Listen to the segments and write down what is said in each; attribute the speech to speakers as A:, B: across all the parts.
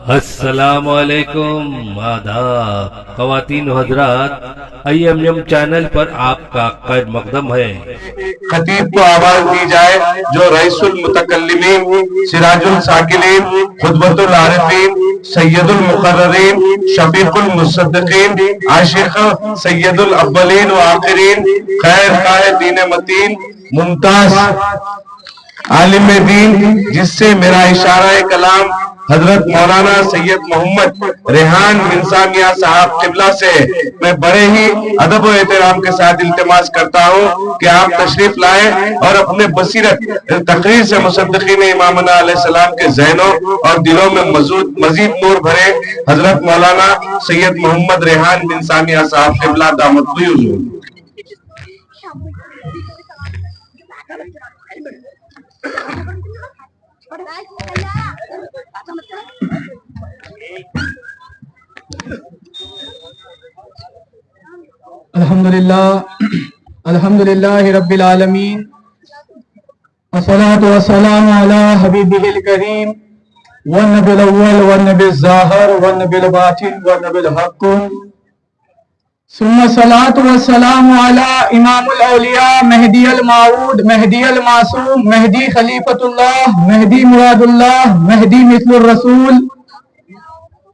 A: السلام علیکم، آداب خواتین و حضرات، IMM چینل پر آپ کا خیر مقدم ہے۔
B: خطیب کو آواز دی جائے جو رئیس المتکلمین، سراج الساکلین، خطبۃ العارفین، سید المقررین، شفیق المصدقین، عاشق سید الاولین و آخرین، خیر خواہ دین متین، ممتاز عالم دین، جس سے میرا اشارہ کلام حضرت مولانا سید محمد ریحان بن سامیہ صاحب قبلہ سے میں بڑے ہی ادب و احترام کے ساتھ التماس کرتا ہوں کہ آپ تشریف لائیں اور اپنے بصیرت تقریر سے مصدقین امامنا علیہ السلام کے ذہنوں اور دلوں میں مزید نور بھرے۔ حضرت مولانا سید محمد ریحان بن سامیہ صاحب قبلہ دامت حضور۔
C: الحمدللہ رب العالمین، والصلاة والسلام علی حبیبہ الکریم، والنبی الاول والنبی الظاہر والنبی الباطن والنبی الحق، ثم الصلاة والسلام علی امام الاولیاء، مہدی الموعود، مہدی المعصوم، مہدی خلیفۃ اللہ، مہدی مراد اللہ، مہدی مثل الرسول۔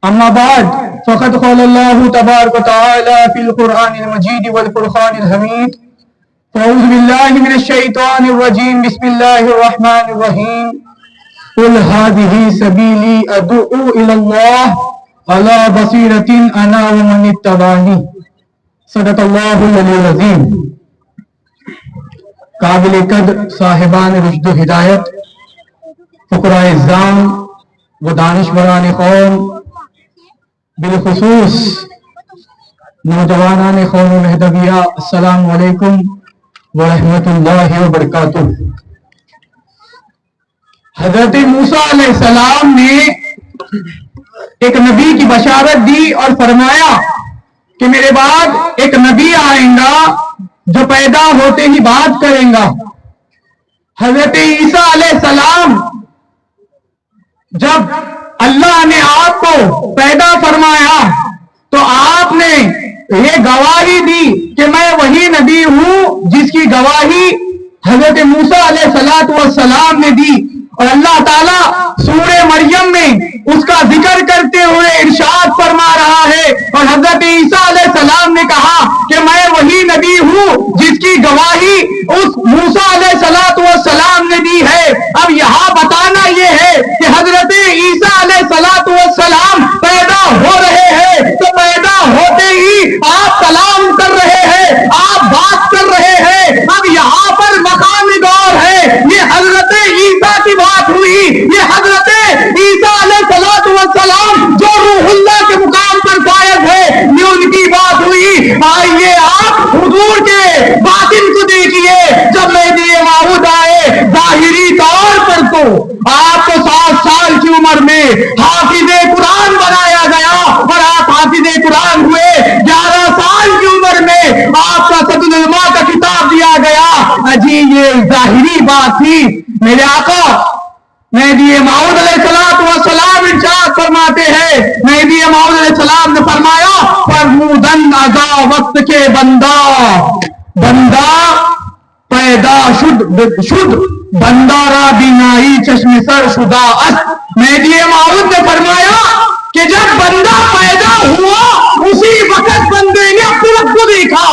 C: اما بعد فقد قال اللہ تبارک و تعالی فی القرآن المجید والفرقان الحمید، فاعوذ باللہ من الشیطان الرجیم، بسم اللہ الرحمن الرحیم، قل هذه سبیلی ادعو الی اللہ علی بصیرۃ انا ومن اتبعنی، صدق اللہ العلی العظیم۔ قابل قدر صاحبان رشد و ہدایت، فقراء اعظام و دانشوران قوم، بالخصوص نوجوانان قوم مہدویہ، السلام علیکم ورحمۃ اللہ وبرکاتہ۔ حضرت موسیٰ علیہ السلام نے ایک نبی کی بشارت دی اور فرمایا کہ میرے بعد ایک نبی آئیں گا جو پیدا ہوتے ہی بات کریں گا۔ حضرت عیسیٰ علیہ السلام جب اللہ نے آپ کو پیدا فرمایا تو آپ نے یہ گواہی دی کہ میں وہی نبی ہوں جس کی گواہی حضرت موسیٰ علیہ السلام نے دی۔ اور اللہ تعالیٰ سورہ مریم میں اس کا ذکر کرتے ہوئے ارشاد فرما رہا ہے، اور حضرت عیسیٰ علیہ السلام نے کہا کہ میں وہی نبی ہوں جس کی گواہی اس موسیٰ علیہ السلام نے دی ہے۔ اب یہاں بتانا یہ ہے کہ حضرت عیسیٰ علیہ السلام پیدا ہو رہے ہیں تو پیدا ہوتے ہی آپ کلام کر رہے ہیں، آپ بات کر رہے ہیں۔ اب یہاں پر مقام غور ہے، یہ حضرت عیسیٰ کی بات ہوئی، یہ حضرت عیسیٰ علیہ السلام جو روح اللہ کے مقام پر فائز ہے، یہ ان کی بات ہوئی۔ آئیے آپ حضور کے باطن کو دیکھیے، جب مہدی موعود آئے ظاہری طور پر تو آپ کو 7 سال کی عمر میں حافظ قرآن بنایا گیا اور آپ حافظ قرآن ہوئے۔ 11 سال کی عمر میں آپ کا سطر العلماء کا کتاب دیا گیا۔ جی یہ ظاہری بات تھی۔ میرے آقا مہدی موعود علیہ السلام ارشاد فرماتے ہیں، مہدی موعود علیہ السلام نے فرمایا فرمودن ازا وقت کے بندہ پیدا شد بندہ را بینائی چشم سر شدہ است۔ مہدی موعود نے فرمایا کہ جب بندہ پیدا ہوا اسی وقت بندے نے اپنے رب کو دیکھا،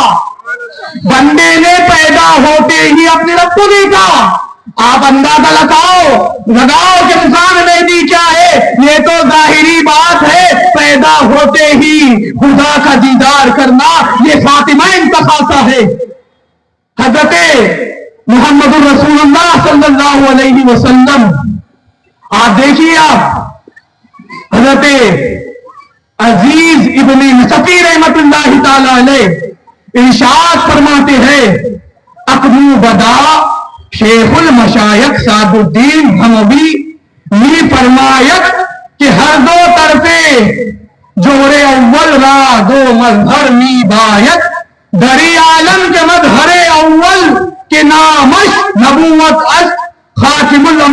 C: بندے نے پیدا ہوتے ہی اپنے رب کو دیکھا۔ آپ اندازہ لگاؤ کہ انسان مہدی کیا ہے؟ یہ تو ظاہری بات ہے، پیدا ہوتے ہی خدا کا دیدار کرنا یہ خاتمہ انتخابہ ہے۔ حضرت محمد الرسول اللہ صلی اللہ علیہ وسلم، آپ دیکھیے، آپ حضرت عزیز ابن نصفی رحمت اللہ تعالی علیہ ارشاد فرماتے ہیں، اقنو بدا شیخ المشایخ سعد الدین ہموی می فرمایت کہ ہر دو طرفے جوڑ اول را دو مظہر می بایت، دری عالم کے مظہر اول کے نامش نبوت است، خاتم الانبیاء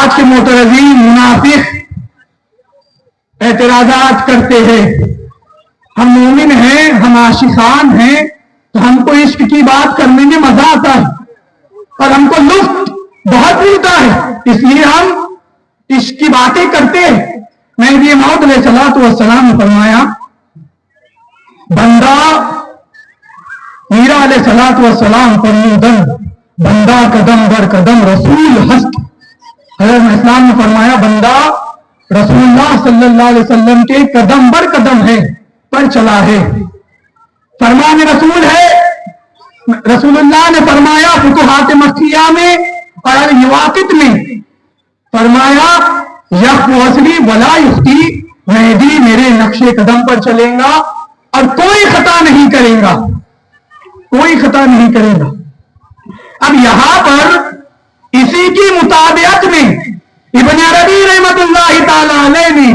C: آج کے معترضین منافق اعتراضات کرتے ہیں ہم مومن ہیں ہم عاشقان ہیں تو ہم کو عشق کی بات کرنے میں مزہ آتا ہے اور ہم کو لطف بہت ملتا ہے اس لیے ہم عشق کی باتیں کرتے ہیں. مہدی موعود علیہ الصلوۃ والسلام نے فرمایا بندہ میرا علیہ الصلوۃ والسلام فرمودن بندہ قدم بر قدم رسول ہست. حضرت اسلام نے فرمایا بندہ رسول اللہ صلی اللہ علیہ وسلم کے قدم بر قدم ہے پر چلا ہے. فرمان رسول ہے. رسول اللہ نے فرمایا فتوحات مکیہ میں اور یواقت میں فرمایا یخ وصلی ولا یختی مہدی میرے نقش قدم پر چلے گا اور کوئی خطا نہیں کرے گا کوئی خطا نہیں کرے گا. اب یہاں پر اسی کی مطابقت میں ابن عربی رحمت اللہ تعالی علیہ نے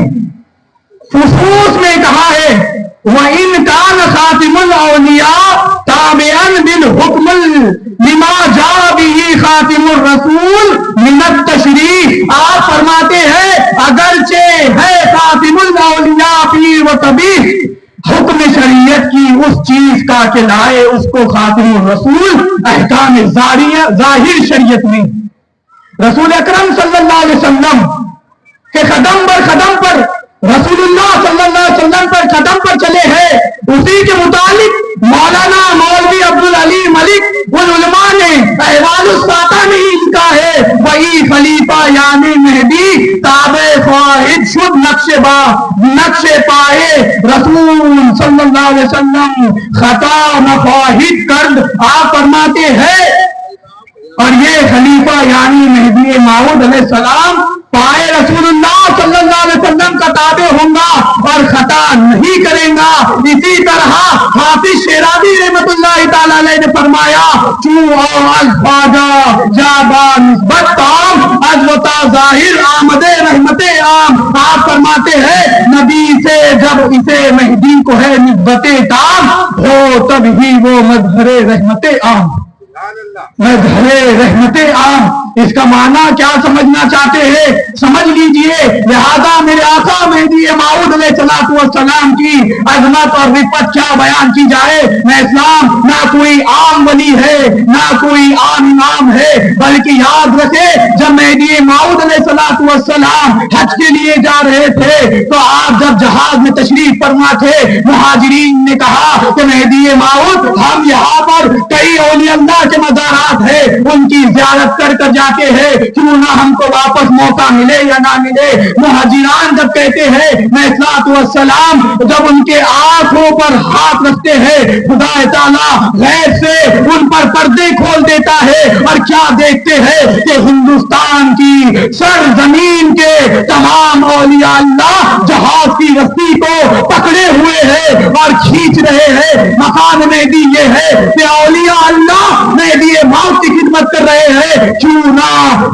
C: فصوص میں کہا ہے وَإِن كَانَ خَاتِمُ الْأَوْلِيَاءِ تَابِعًا بِالْحُكْمِ لِمَا جَاءَ بِهِ خَاتِمُ الرَّسُولِ مِنَ التَّشْرِيعِ. آپ فرماتے ہیں اگرچہ ہے خاتم الاولیاء پیر و طبیب حکم شریعت کی اس چیز کا کہ لائے اس کو خاتم الرسول احکام ظاہر شریعت میں رسول اکرم صلی اللہ علیہ وسلم کے قدم بر قدم پر رسول اللہ صلی اللہ علیہ وسلم پر قدم پر چلے ہیں. اسی کے متعلق مولانا مولوی عبدالعلی ملک علماء نے احوال الساطہ میں ہی لکھا ہے وہی خلیفہ یعنی مہدی تابع خواہد شد نقش پائے رسول صلی اللہ علیہ وسلم خطا مخواہد کرد. آپ فرماتے ہیں اور یہ خلیفہ یعنی مہدی موعود علیہ السلام پائے رسول اللہ صلی اللہ علیہ وسلم کا تابع ہوں گا اور خطا نہیں کریں گا. اسی طرح حافظ شیرازی رحمت اللہ تعالی علیہ نے فرمایا چوں الفاظا جابا نسبت تام ازوتا ظاہر آمد رحمت عام. آپ فرماتے ہیں نبی سے جب اسے مہدی کو ہے نسبت تام ہو تب ہی وہ مظہر رحمت عام مظہر رحمت عام. اس کا معنی کیا سمجھنا چاہتے ہیں سمجھ لیجئے. لہذا میرے آقا مہدی موعود علیہ الصلوۃ والسلام کی عظمت اور رفعت کیا بیان کی جائے. میں اسلام نہ کوئی عام ولی ہے نہ کوئی عام امام ہے بلکہ یاد رکھے جب مہدی موعود علیہ الصلوۃ والسلام حج کے لیے جا رہے تھے تو آپ جب جہاز میں تشریف فرما تھے مہاجرین نے کہا کہ مہدی موعود ہم یہاں پر کئی اولیاء اللہ کے مزارات ہیں ان کی زیارت کر جاتے ہیں کیوں نہ ہم کو واپس موقع ملے یا نہ ملے. مہاجران جب کہتے ہیں میں الصلوۃ والسلام جب ان کے آنکھوں پر ہاتھ رکھتے ہیں خدا تعالی غیب سے ان پر پردے کھول دیتا ہے اور کیا دیکھتے ہیں کہ ہندوستان کی سرزمین کے تمام اولیاء اللہ جہاز کی رسی کو پکڑے ہوئے ہیں اور کھینچ رہے ہیں. مقام مہدی یہ ہے کہ اولیاء اللہ مہدی موعود کی خدمت کر رہے ہیں کیوں نہ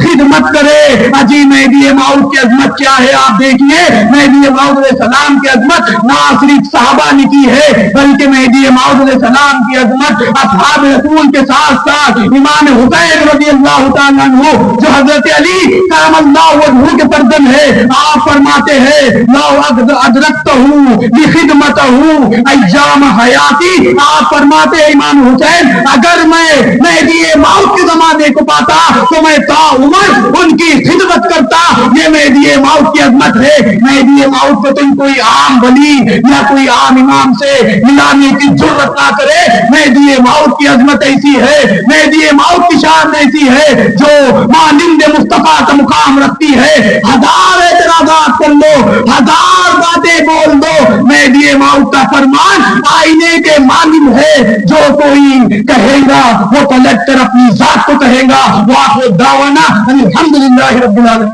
C: خدمت کرے. اجی مہدی موعود کی عظمت کیا ہے آپ دیکھیے. مہدی موعود علیہ السلام کی عظمت نہ صرف صحابہ نے کی ہے بلکہ مہدی موعود علیہ السلام کی عظمت اصحاب رسول کے ساتھ ساتھ امام حسین رضی اللہ تعالیٰ عنہ جو حضرت علی کرم اللہ وجہہ کے فرزند ہے آپ فرماتے ہیں لو ادرکتہ بخدمتہ ایام حیاتی. آپ فرماتے ہیں امام حسین اگر میں مہدی موعود کے زمانے کو پاتا تو میں تا عمر ان کی خدمت کرتا. یہ مہدی موعود کی عظمت ہے. مہدی موعود کو تم کوئی عام ولی یا کوئی عام امام سے ملانے کی ضرورت نہ کرے. مہدی موعود کی عظمت ایسی ہے مہدی موعود کی شان ایسی ہے جو مانند مصطفیٰ کا مقام رکھتی ہے. ہزار اعتراضات کر لو ہزار باتیں بول دو مہدی موعود کا فرمان آئینے کے مانند ہے. جو کوئی کہے گا وہ پلٹ کر اپنی ذات کو کہے گا. وآخر دعوانا الحمدللہ رب العالمین.